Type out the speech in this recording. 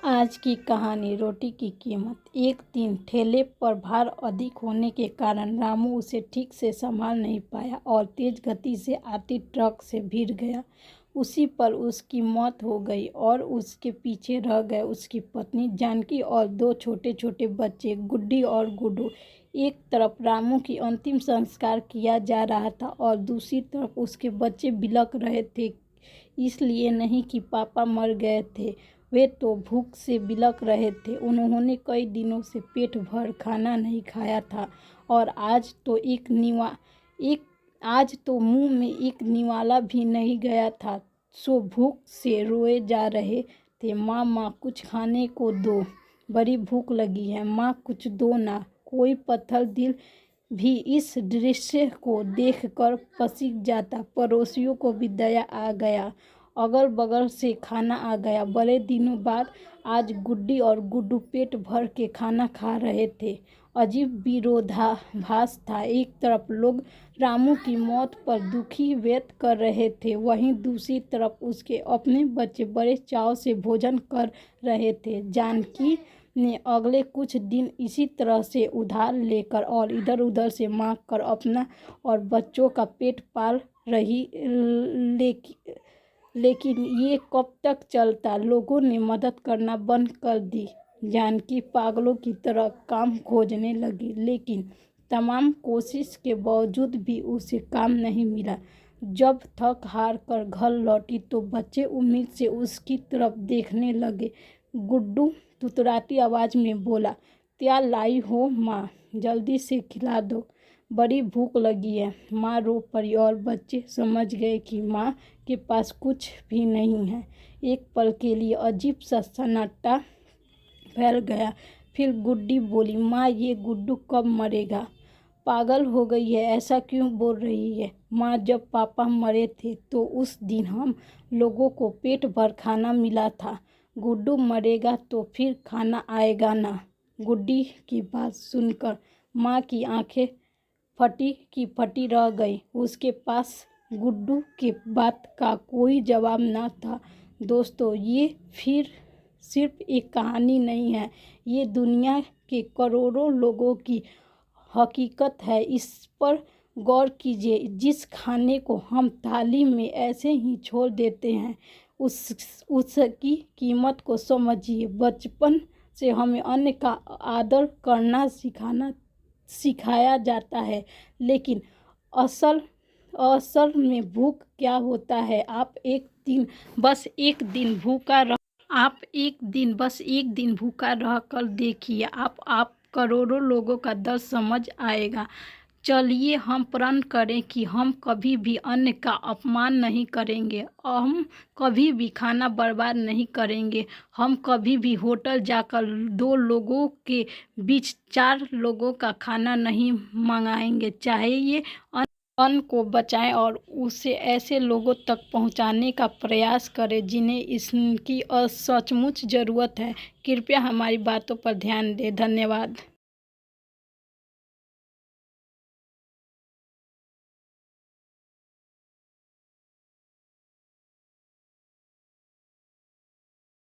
आज की कहानी रोटी की कीमत। एक दिन ठेले पर भार अधिक होने के कारण रामू उसे ठीक से संभाल नहीं पाया और तेज गति से आती ट्रक से भिड़ गया। उसी पर उसकी मौत हो गई और उसके पीछे रह गए उसकी पत्नी जानकी और दो छोटे छोटे बच्चे गुड्डी और गुड्डू। एक तरफ रामू की अंतिम संस्कार किया जा रहा था और दूसरी तरफ उसके बच्चे बिलख रहे थे, इसलिए नहीं कि पापा मर गए थे, वे तो भूख से बिलख रहे थे। उन्होंने कई दिनों से पेट भर खाना नहीं खाया था और आज तो मुंह में एक निवाला भी नहीं गया था, सो भूख से रोए जा रहे थे। माँ माँ कुछ खाने को दो, बड़ी भूख लगी है। माँ कुछ दो ना। कोई पत्थर दिल भी इस दृश्य को देखकर पसीज जाता। पड़ोसियों को भी दया आ गया, अगल बगल से खाना आ गया। बड़े दिनों बाद आज गुड्डी और गुड्डू पेट भर के खाना खा रहे थे। अजीब विरोधाभास था। एक तरफ लोग रामू की मौत पर दुखी व्यक्त कर रहे थे, वहीं दूसरी तरफ उसके अपने बच्चे बड़े चाव से भोजन कर रहे थे। जानकी ने अगले कुछ दिन इसी तरह से उधार लेकर और इधर उधर से मांग कर अपना और बच्चों का पेट पाल रही, लेकिन ये कब तक चलता। लोगों ने मदद करना बंद कर दी। जानकी पागलों की तरह काम खोजने लगी, लेकिन तमाम कोशिश के बावजूद भी उसे काम नहीं मिला। जब थक हार कर घर लौटी तो बच्चे उम्मीद से उसकी तरफ देखने लगे। गुड्डू तुतराती आवाज में बोला, क्या लाई हो माँ, जल्दी से खिला दो, बड़ी भूख लगी है। माँ रो पड़ी और बच्चे समझ गए कि माँ के पास कुछ भी नहीं है। एक पल के लिए अजीब सा सन्नाटा फैल गया। फिर गुड्डी बोली, माँ ये गुड्डू कब मरेगा? पागल हो गई है, ऐसा क्यों बोल रही है? माँ जब पापा मरे थे तो उस दिन हम लोगों को पेट भर खाना मिला था। गुड्डू मरेगा तो फिर खाना आएगा ना? गुड्डी की बात सुनकर माँ की आंखें फटी की फटी रह गई। उसके पास गुड्डू की बात का कोई जवाब न था। दोस्तों, ये फिर सिर्फ एक कहानी नहीं है, ये दुनिया के करोड़ों लोगों की हकीकत है। इस पर गौर कीजिए, जिस खाने को हम थाली में ऐसे ही छोड़ देते हैं, उसकी कीमत को समझिए। बचपन से हमें अन्न का आदर करना सिखाया जाता है, लेकिन असल में भूख क्या होता है? आप एक दिन बस एक दिन भूखा रह कर देखिए, आप करोड़ों लोगों का दर्द समझ आएगा। चलिए हम प्रण करें कि हम कभी भी अन्न का अपमान नहीं करेंगे, हम कभी भी खाना बर्बाद नहीं करेंगे, हम कभी भी होटल जाकर 2 लोगों के बीच 4 लोगों का खाना नहीं मंगाएंगे। चाहे ये अन्न को बचाएं और उसे ऐसे लोगों तक पहुंचाने का प्रयास करें जिन्हें इसकी सचमुच ज़रूरत है। कृपया हमारी बातों पर ध्यान दें। धन्यवाद।